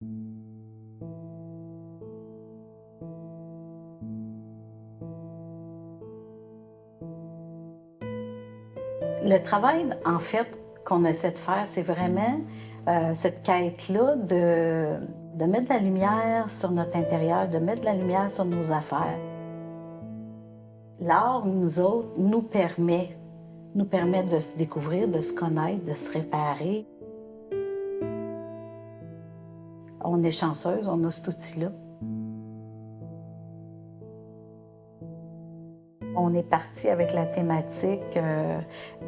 Le travail, en fait, qu'on essaie de faire, c'est vraiment cette quête-là de mettre de la lumière sur notre intérieur, de mettre de la lumière sur nos affaires. L'art, nous autres, nous permet de se découvrir, de se connaître, de se réparer. On est chanceuse, on a cet outil-là. On est parti avec la thématique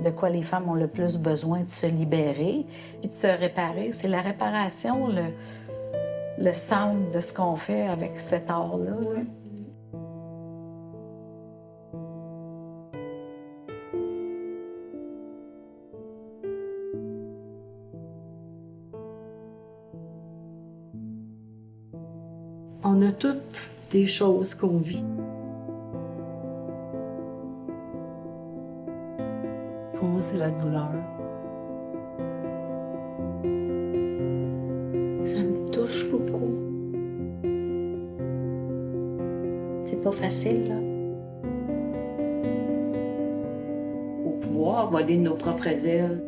de quoi les femmes ont le plus besoin de se libérer puis de se réparer. C'est la réparation, le centre de ce qu'on fait avec cet art-là. Là. On a toutes des choses qu'on vit. Pour moi, c'est la douleur. Ça me touche beaucoup. C'est pas facile, là. Pour pouvoir voler de nos propres ailes.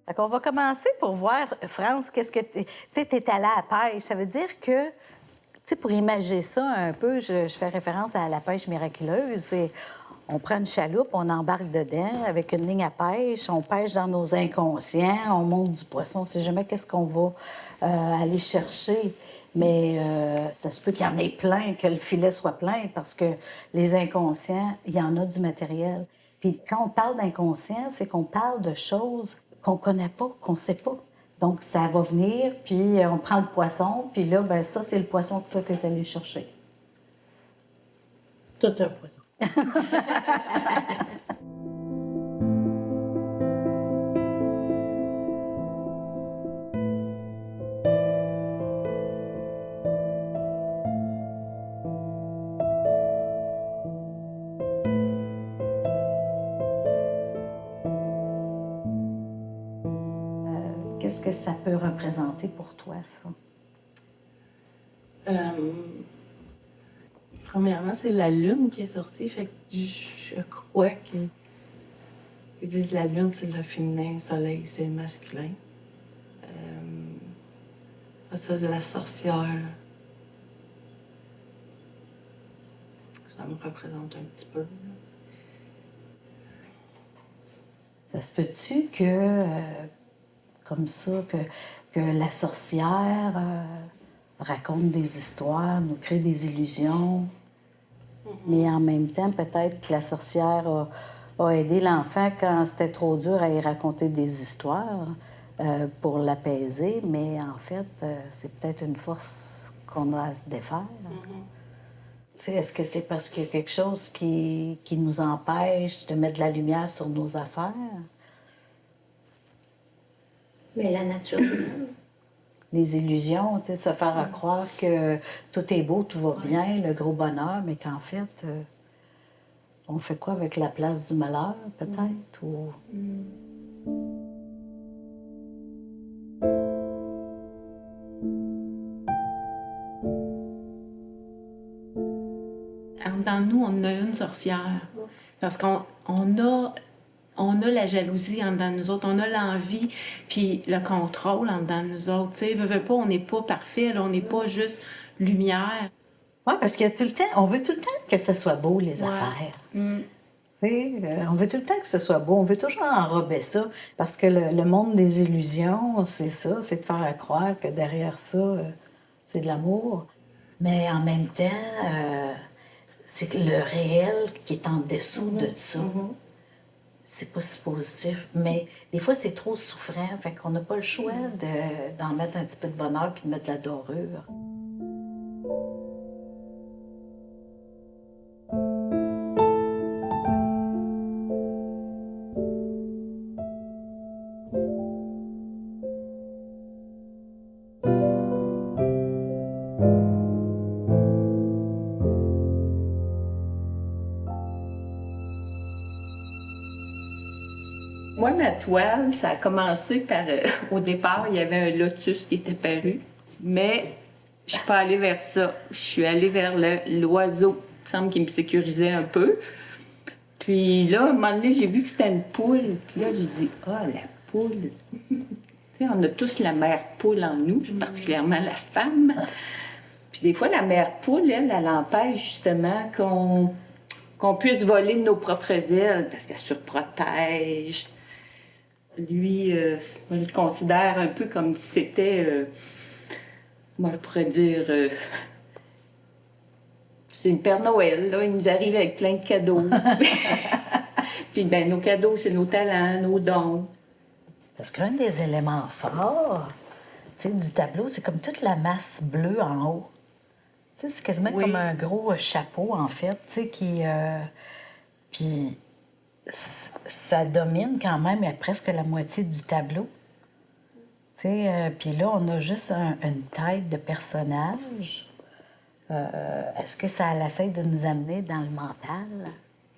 Fait qu'on va commencer pour voir, France, qu'est-ce que tu es allée à la pêche. Ça veut dire que, tu sais, pour imaginer ça un peu, je fais référence à la pêche miraculeuse. On prend une chaloupe, on embarque dedans avec une ligne à pêche, on pêche dans nos inconscients, on monte du poisson, on ne sait jamais qu'est-ce qu'on va aller chercher. Mais ça se peut qu'il y en ait plein, que le filet soit plein, parce que les inconscients, il y en a du matériel. Puis quand on parle d'inconscient, c'est qu'on parle de choses qu'on connaît pas, qu'on sait pas. Donc ça va venir, puis on prend le poisson, puis là, ben ça, c'est le poisson que toi, tu es allé chercher. Tout un poison. Qu'est-ce que ça peut représenter pour toi, ça? Premièrement, c'est la lune qui est sortie. Fait que je crois qu'ils disent la lune, c'est le féminin, le soleil, c'est le masculin. Ça, de la sorcière. Ça me représente un petit peu. Ça se peut-tu que, comme ça, que la sorcière raconte des histoires, nous crée des illusions, mais en même temps, peut-être que la sorcière a aidé l'enfant quand c'était trop dur à y raconter des histoires pour l'apaiser, mais en fait, c'est peut-être une force qu'on a à se défaire. Tu sais, est-ce que c'est parce qu'il y a quelque chose qui nous empêche de mettre de la lumière sur nos affaires? Mais la nature humaine. Les illusions, tu sais, se faire croire que tout est beau, tout va bien, le gros bonheur, mais qu'en fait, on fait quoi avec la place du malheur, peut-être? Ou... Dans nous, on a une sorcière. Parce on a la jalousie en dedans de nous autres, on a l'envie, puis le contrôle en dedans de nous autres. Tu sais, veux pas, on n'est pas parfait, là, on n'est pas juste lumière. Oui, parce qu'il y a tout le temps, on veut tout le temps que ce soit beau, les affaires. Tu sais, on veut tout le temps que ce soit beau, on veut toujours enrober ça, parce que le monde des illusions, c'est ça, c'est de faire croire que derrière ça, c'est de l'amour. Mais en même temps, c'est le réel qui est en dessous de ça. C'est pas si positif, mais des fois, c'est trop souffrant, fait qu'on n'a pas le choix d'en mettre un petit peu de bonheur puis de mettre de la dorure. Moi, la toile, ça a commencé par... au départ, il y avait un lotus qui était paru, mais je suis pas allée vers ça. Je suis allée vers l'oiseau. Il me semble qu'il me sécurisait un peu. Puis là, à un moment donné, j'ai vu que c'était une poule. Puis là, j'ai dit, ah, la poule. Tu sais, on a tous la mère poule en nous, particulièrement la femme. Puis des fois, la mère poule, elle empêche justement qu'on puisse voler de nos propres ailes parce qu'elle surprotège. Lui, on le considère un peu comme si c'était, moi je pourrais dire, c'est une Père Noël, là, il nous arrive avec plein de cadeaux. Puis ben, nos cadeaux, c'est nos talents, nos dons. Parce qu'un des éléments forts, tu sais, du tableau, c'est comme toute la masse bleue en haut. Tu sais, c'est quasiment comme un gros chapeau, en fait, tu sais, qui... Puis ça domine quand même presque la moitié du tableau. Tu sais, puis là, on a juste une tête de personnage. Est-ce que ça essaie de nous amener dans le mental?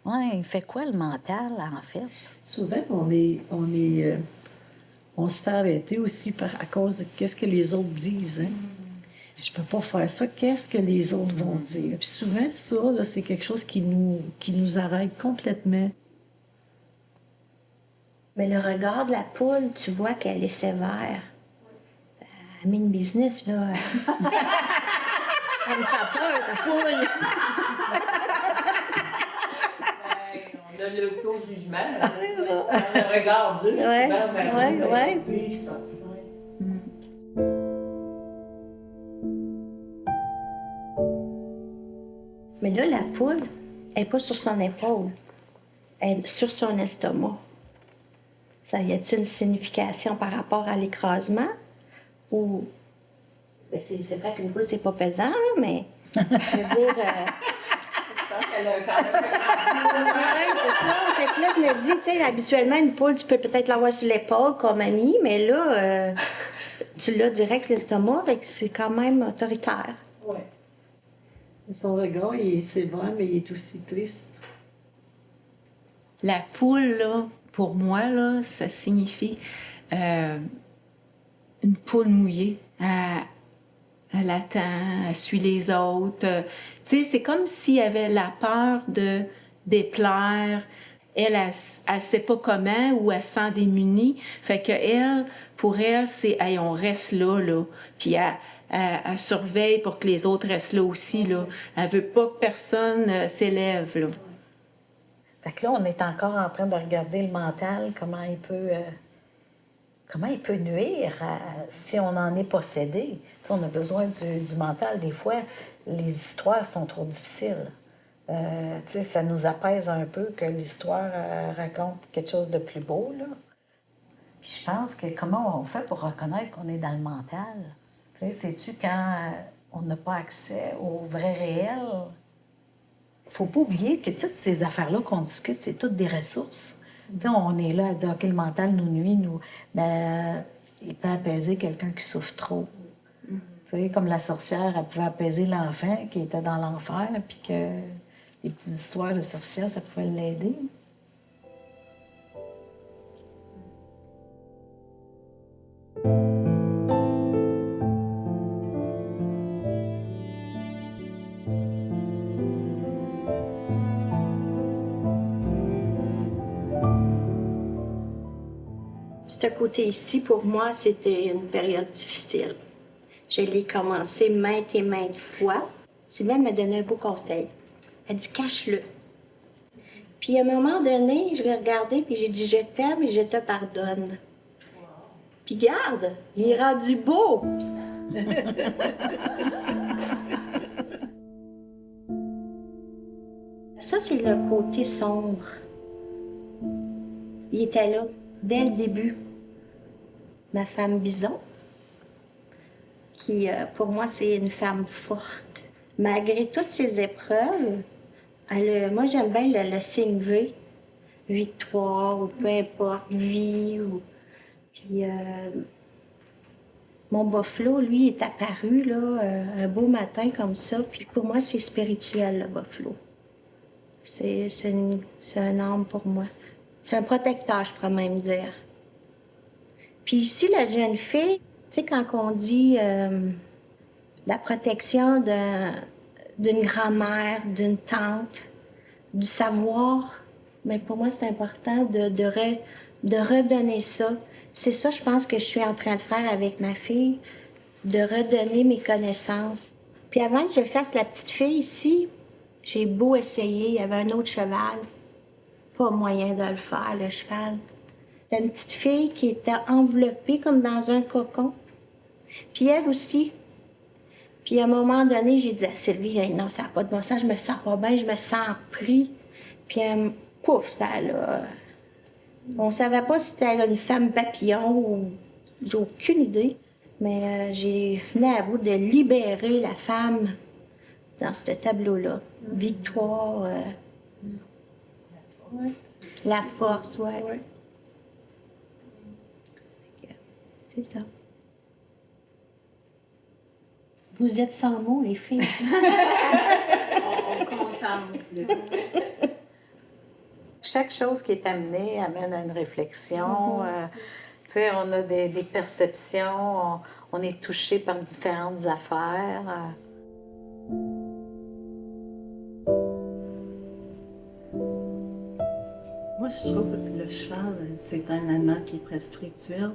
Oui, il fait quoi, le mental, en fait? Souvent, on se fait arrêter aussi à cause de qu'est-ce que les autres disent. Hein? Je peux pas faire ça. Qu'est-ce que les autres vont dire? Puis souvent, ça, là, c'est quelque chose qui nous arrête complètement. Mais le regard de la poule, tu vois qu'elle est sévère. Elle met une business, là. Elle me fait peur, la poule. On a l'auto-jugement, le regard dur, Ouais. Oui, ça. Mais là, la poule, elle n'est pas sur son épaule. Elle est sur son estomac. Ça y a-t-il une signification par rapport à l'écrasement? Ou... Ben, c'est vrai qu'une poule, c'est pas pesant, là, mais... Je veux dire... Ouais, c'est ça. Fait que là, je me dis, tu sais, habituellement, une poule, tu peux peut-être l'avoir sur l'épaule comme amie, mais là, tu l'as direct sur l'estomac, fait que c'est quand même autoritaire. Oui. Son regard, il est sévère, mais il est aussi triste. La poule, là, pour moi, là, ça signifie une poule mouillée. Elle attend, elle suit les autres. Tu sais, c'est comme s'il y avait la peur de déplaire. Elle sait pas comment ou elle se sent démunie. Fait que elle, pour elle, c'est hey, on reste là, là. Puis elle surveille pour que les autres restent là aussi, là. Elle veut pas que personne s'élève, là. Fait que là, on est encore en train de regarder le mental, comment il peut nuire si on en est possédé. Tu sais, on a besoin du mental. Des fois, les histoires sont trop difficiles. Tu sais, ça nous apaise un peu que l'histoire raconte quelque chose de plus beau, là. Puis je pense que comment on fait pour reconnaître qu'on est dans le mental? Tu sais, sais-tu quand on n'a pas accès au vrai réel? Faut pas oublier que toutes ces affaires-là qu'on discute, c'est toutes des ressources. Tu sais, on est là à dire, OK, le mental nous nuit, ben, il peut apaiser quelqu'un qui souffre trop. Tu sais, comme la sorcière, elle pouvait apaiser l'enfant qui était dans l'enfer, puis que les petites histoires de sorcières, ça pouvait l'aider. Ce côté ici, pour moi, c'était une période difficile. Je l'ai commencé maintes et maintes fois. Sylvain me donnait le beau conseil. Elle dit, cache-le. Puis à un moment donné, je l'ai regardé, puis j'ai dit, je t'aime et je te pardonne. Puis garde, il est rendu beau. Ça, c'est le côté sombre. Il était là, dès le début. Ma femme Bison, qui, pour moi, c'est une femme forte. Malgré toutes ces épreuves, moi, j'aime bien le signe V, victoire, ou peu importe, vie. Puis, mon buffalo, lui, est apparu là, un beau matin comme ça. Puis pour moi, c'est spirituel, le buffalo. C'est un âme pour moi. C'est un protecteur, je pourrais même dire. Puis ici, la jeune fille, tu sais, quand on dit la protection d'une grand-mère, d'une tante, du savoir, mais pour moi, c'est important de redonner ça. C'est ça, je pense, que je suis en train de faire avec ma fille, de redonner mes connaissances. Puis avant que je fasse la petite fille ici, j'ai beau essayer, il y avait un autre cheval. Pas moyen de le faire, le cheval. C'était une petite fille qui était enveloppée comme dans un cocon. Puis elle aussi. Puis à un moment donné, j'ai dit à Sylvie, hey, non, ça n'a pas de bon sens, je me sens pas bien, je me sens pris. Puis pouf, ça là. On savait pas si c'était une femme papillon ou. J'ai aucune idée. Mais j'ai fini à bout de libérer la femme dans ce tableau-là. Victoire. La force, ouais. C'est ça. Vous êtes sans mots, les filles. On contemple. Chaque chose qui est amenée amène à une réflexion. Tu sais, on a des perceptions, on est touché par différentes affaires. Moi, je trouve que le cheval, c'est un animal qui est très spirituel.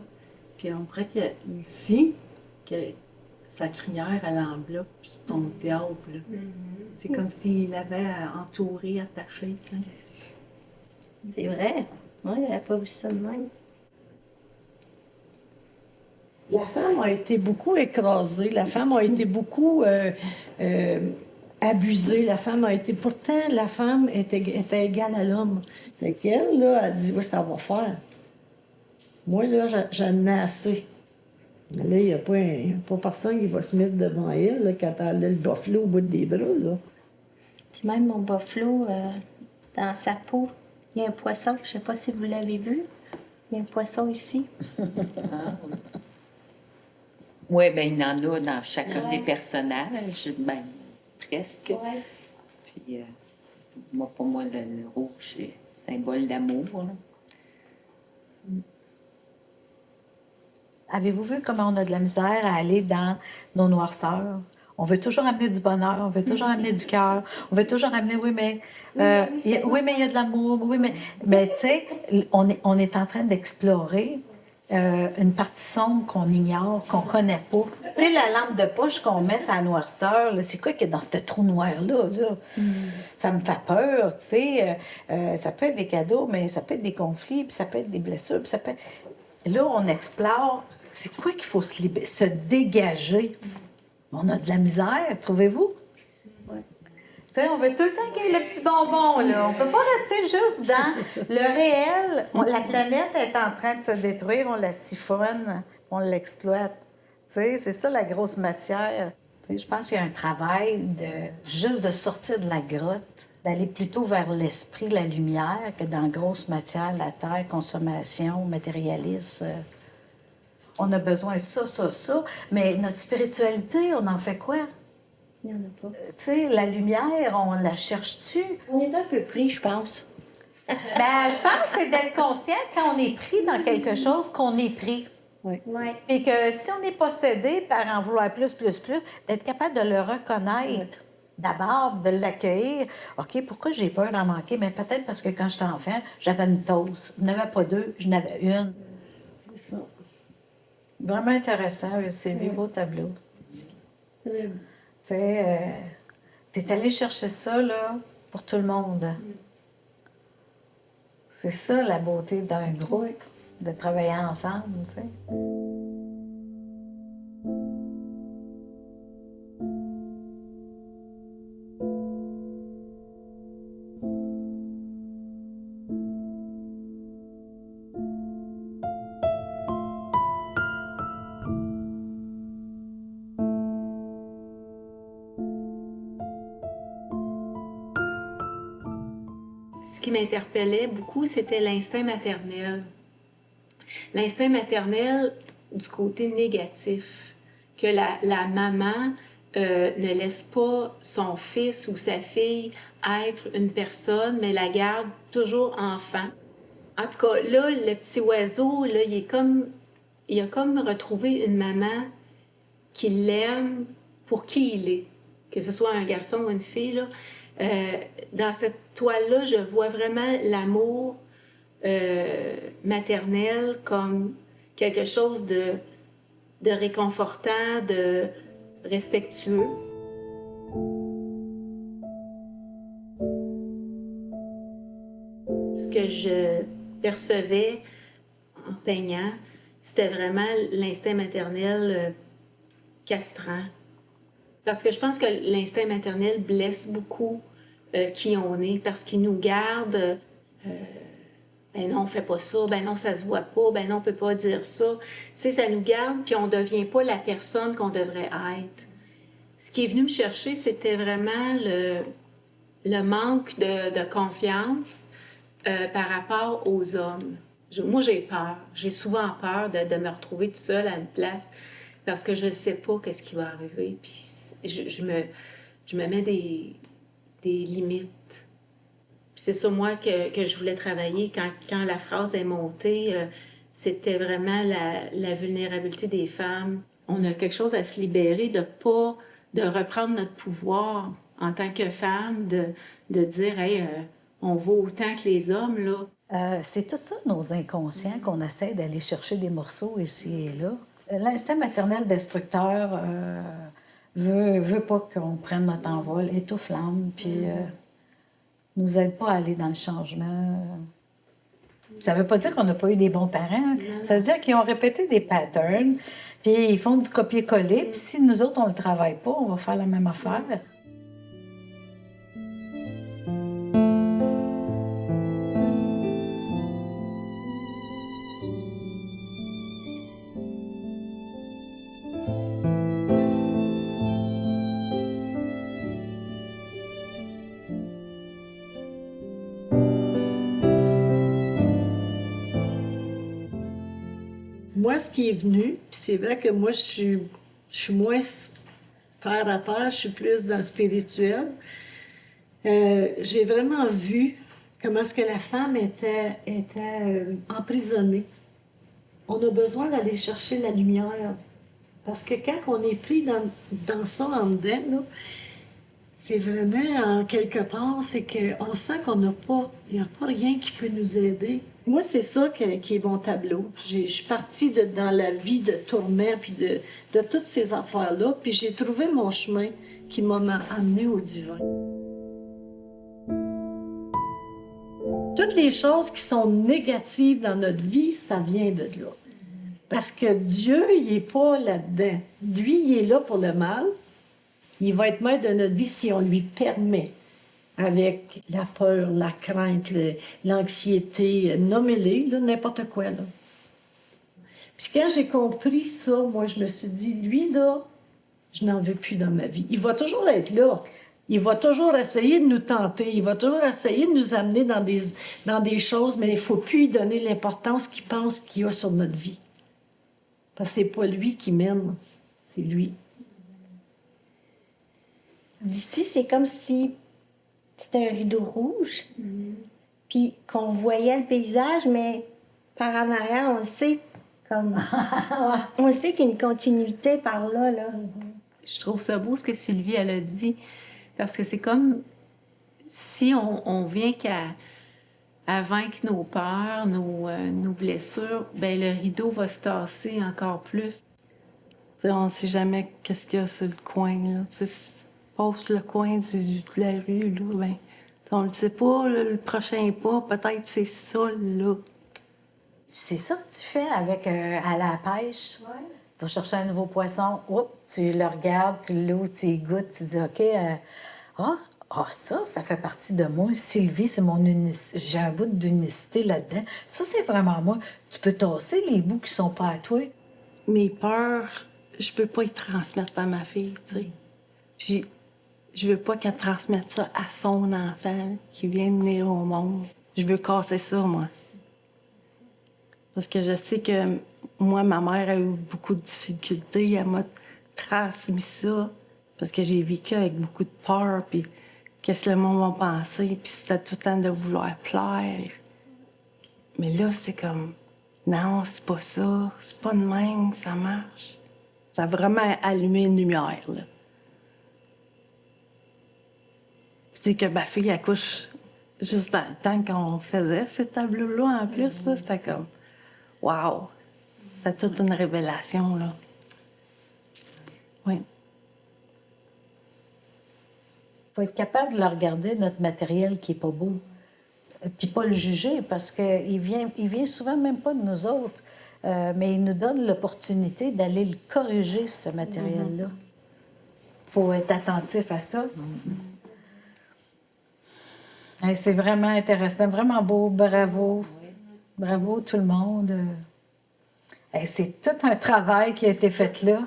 Puis on dirait qu'ici, que sa crinière, elle enveloppe ton diable. Là. C'est comme s'il l'avait entouré, attaché, tu sais. C'est vrai. Oui, elle n'a pas vu ça de même. La femme a été beaucoup écrasée, la femme a été beaucoup abusée, la femme a été... Pourtant, la femme était égale à l'homme. Fait qu'elle, là, a dit, oui, ça va faire. Moi, là, j'en ai assez. Mais là, il n'y a pas personne qui va se mettre devant elle là, quand elle a le buffalo au bout des bras, là. Puis même mon buffalo, dans sa peau, il y a un poisson. Je ne sais pas si vous l'avez vu. Il y a un poisson ici. Oui, bien, il y en a dans chacun des personnages, ben, presque. Ouais. Puis, moi, pour moi, le rouge, c'est symbole d'amour. Là. Avez-vous vu comment on a de la misère à aller dans nos noirceurs? On veut toujours amener du bonheur, on veut toujours amener du cœur, on veut toujours amener, oui, mais il y a de l'amour, oui, mais tu sais, on est en train d'explorer une partie sombre qu'on ignore, qu'on connaît pas. Tu sais, la lampe de poche qu'on met sur la noirceur, là, c'est quoi qu'il y a dans ce trou noir-là? Là? Ça me fait peur, tu sais. Ça peut être des cadeaux, mais ça peut être des conflits, puis ça peut être des blessures, puis ça peut être... Là, on explore, c'est quoi qu'il faut se dégager? On a de la misère, trouvez-vous? Ouais. Tu sais, on veut tout le temps qu'il y ait le petit bonbon, là. On peut pas rester juste dans le réel. La planète est en train de se détruire, on la siphonne, on l'exploite. Tu sais, c'est ça la grosse matière. Tu sais, je pense qu'il y a un travail juste de sortir de la grotte, d'aller plutôt vers l'esprit, la lumière, que dans la grosse matière, la terre, consommation, matérialisme. On a besoin de ça. Mais notre spiritualité, on en fait quoi? Il n'y en a pas. Tu sais, la lumière, on la cherche-tu? On est un peu pris, je pense. Ben, je pense que c'est d'être conscient quand on est pris dans quelque chose qu'on est pris. Ouais. Et que si on est possédé par en vouloir plus, d'être capable de le reconnaître. D'abord, de l'accueillir. OK, pourquoi j'ai peur d'en manquer? Mais peut-être parce que quand j'étais enfant, j'avais une toast. Je n'avais pas deux, je n'avais une. C'est ça. Vraiment intéressant, c'est un beau tableau. Très bien. Tu sais, t'es allé chercher ça, là, pour tout le monde. C'est ça, la beauté d'un groupe, de travailler ensemble, tu sais. Ce qui m'interpellait beaucoup, c'était l'instinct maternel. L'instinct maternel du côté négatif, que la maman ne laisse pas son fils ou sa fille être une personne, mais la garde toujours enfant. En tout cas, là, le petit oiseau, là, il a comme retrouvé une maman qui l'aime pour qui il est, que ce soit un garçon ou une fille, là. Dans cette toile-là, je vois vraiment l'amour maternel comme quelque chose de réconfortant, de respectueux. Ce que je percevais en peignant, c'était vraiment l'instinct maternel castrant. Parce que je pense que l'instinct maternel blesse beaucoup qui on est, parce qu'il nous garde. Ben non, on fait pas ça, ben non, ça se voit pas, ben non, on peut pas dire ça. Tu sais, ça nous garde, puis on devient pas la personne qu'on devrait être. Ce qui est venu me chercher, c'était vraiment le manque de confiance par rapport aux hommes. Moi, j'ai peur. J'ai souvent peur de me retrouver toute seule à une place parce que je ne sais pas qu'est-ce qui va arriver. Puis je me mets des limites. Puis c'est ça, moi, que je voulais travailler. Quand la phrase est montée, c'était vraiment la vulnérabilité des femmes. On a quelque chose à se libérer de reprendre notre pouvoir en tant que femme, de dire, hey, on vaut autant que les hommes, là. C'est tout ça, nos inconscients, qu'on essaie d'aller chercher des morceaux ici et là. L'instinct maternel destructeur veut pas qu'on prenne notre envol, étouffe l'âme, puis nous aide pas à aller dans le changement. Ça veut pas dire qu'on n'a pas eu des bons parents. Ça veut dire qu'ils ont répété des patterns, puis ils font du copier-coller, puis si nous autres, on le travaille pas, on va faire la même affaire. Moi, ce qui est venu, puis c'est vrai que moi, je suis moins terre à terre, je suis plus dans le spirituel. J'ai vraiment vu comment est-ce que la femme était emprisonnée. On a besoin d'aller chercher la lumière. Parce que quand on est pris dans ça en dedans, là, c'est vraiment, en quelque part, c'est qu'on sent qu'il n'y a pas rien qui peut nous aider. Moi, c'est ça qui est mon tableau. Je suis partie dans la vie de tourment, puis de toutes ces affaires-là, puis j'ai trouvé mon chemin qui m'a amené au divin. Toutes les choses qui sont négatives dans notre vie, ça vient de là. Parce que Dieu, il n'est pas là-dedans. Lui, il est là pour le mal. Il va être maître de notre vie si on lui permet. Avec la peur, la crainte, l'anxiété, nommez-les, là, n'importe quoi. Là. Puis quand j'ai compris ça, moi, je me suis dit, lui, là, je n'en veux plus dans ma vie. Il va toujours être là. Il va toujours essayer de nous tenter. Il va toujours essayer de nous amener dans des choses, mais il ne faut plus lui donner l'importance qu'il pense qu'il a sur notre vie. Parce que c'est pas lui qui mène, c'est lui. D'ici, c'est comme si c'était un rideau rouge, puis qu'on voyait le paysage, mais par en arrière, on le sait, comme... on sait qu'il y a une continuité par là, là. Je trouve ça beau ce que Sylvie, elle a dit, parce que c'est comme si on vient à vaincre nos peurs, nos blessures, ben le rideau va se tasser encore plus. T'sais, on ne sait jamais qu'est-ce qu'il y a sur le coin, là. T'sais, si tu passes le coin de la rue, là, ben, on ne sait pas, là, le prochain pas, peut-être c'est ça, là. C'est ça que tu fais avec à la pêche. Ouais. Tu vas chercher un nouveau poisson, tu le regardes, tu l'ouvres, tu y goûtes, tu dis OK, ça fait partie de moi. Sylvie, c'est mon unicité. J'ai un bout d'unicité là-dedans. Ça, c'est vraiment moi. Tu peux tasser les bouts qui sont pas à toi. Mes peurs, je veux pas y transmettre à ma fille, tu sais. Puis je veux pas qu'elle transmette ça à son enfant qui vient de venir au monde. Je veux casser ça, moi. Parce que je sais que moi, ma mère a eu beaucoup de difficultés. Elle m'a transmis ça. Parce que j'ai vécu avec beaucoup de peur, puis qu'est-ce que le monde va penser, puis c'était tout le temps de vouloir plaire. Mais là, c'est comme, non, c'est pas ça, c'est pas de même que ça marche. Ça a vraiment allumé une lumière, là. Puis tu sais que ma fille accouche juste dans le temps qu'on faisait ces tableaux-là, en plus, là, c'était comme, wow! C'était toute une révélation, là. Oui. Il faut être capable de le regarder, notre matériel qui est pas beau, puis pas le juger, parce qu'il vient souvent même pas de nous autres, mais il nous donne l'opportunité d'aller le corriger, ce matériel-là. Il faut être attentif à ça. Hey, c'est vraiment intéressant, vraiment beau, bravo. Bravo tout le monde. Hey, c'est tout un travail qui a été fait là.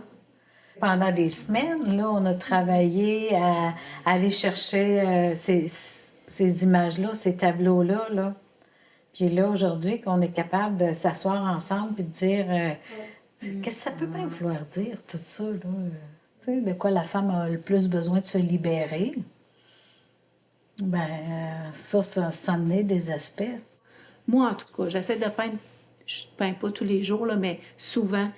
Pendant des semaines, là, on a travaillé à aller chercher ces images-là, ces tableaux-là. Là. Puis là, aujourd'hui, qu'on est capable de s'asseoir ensemble et de dire qu'est-ce que ça peut bien vouloir dire, tout ça, là? Tu sais, de quoi la femme a le plus besoin de se libérer. Ben, ça en est des aspects. Moi, en tout cas, j'essaie de peindre, je peins pas tous les jours, là, mais souvent.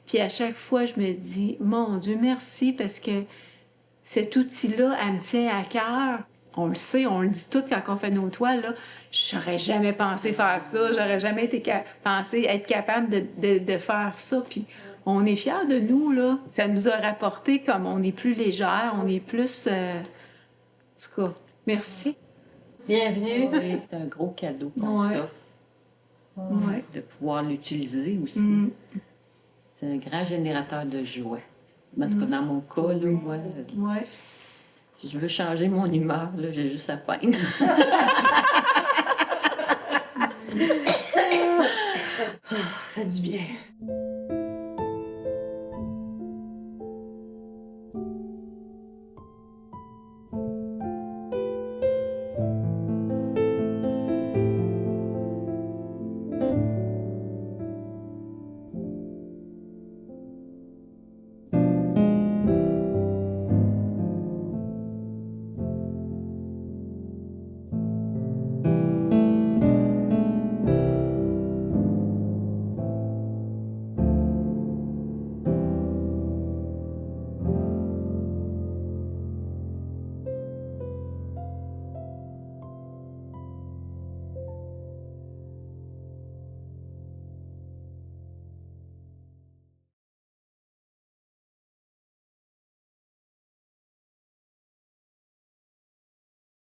Puis à chaque fois, je me dis, mon Dieu, merci, parce que cet outil-là, elle me tient à cœur. On le sait, on le dit tout quand on fait nos toiles, là. J'aurais jamais pensé faire ça, j'aurais jamais pensé être capable de faire ça. Puis on est fiers de nous, là. Ça nous a rapporté comme on est plus légère, on est plus... En tout cas, merci. Bienvenue. Oui, c'est un gros cadeau comme Ouais. ça. Ouais. De pouvoir l'utiliser aussi. C'est un grand générateur de joie. En tout cas, dans mon cas, là, moi, Ouais. si je veux changer mon humeur, là, j'ai juste à peindre. Ça fait du bien.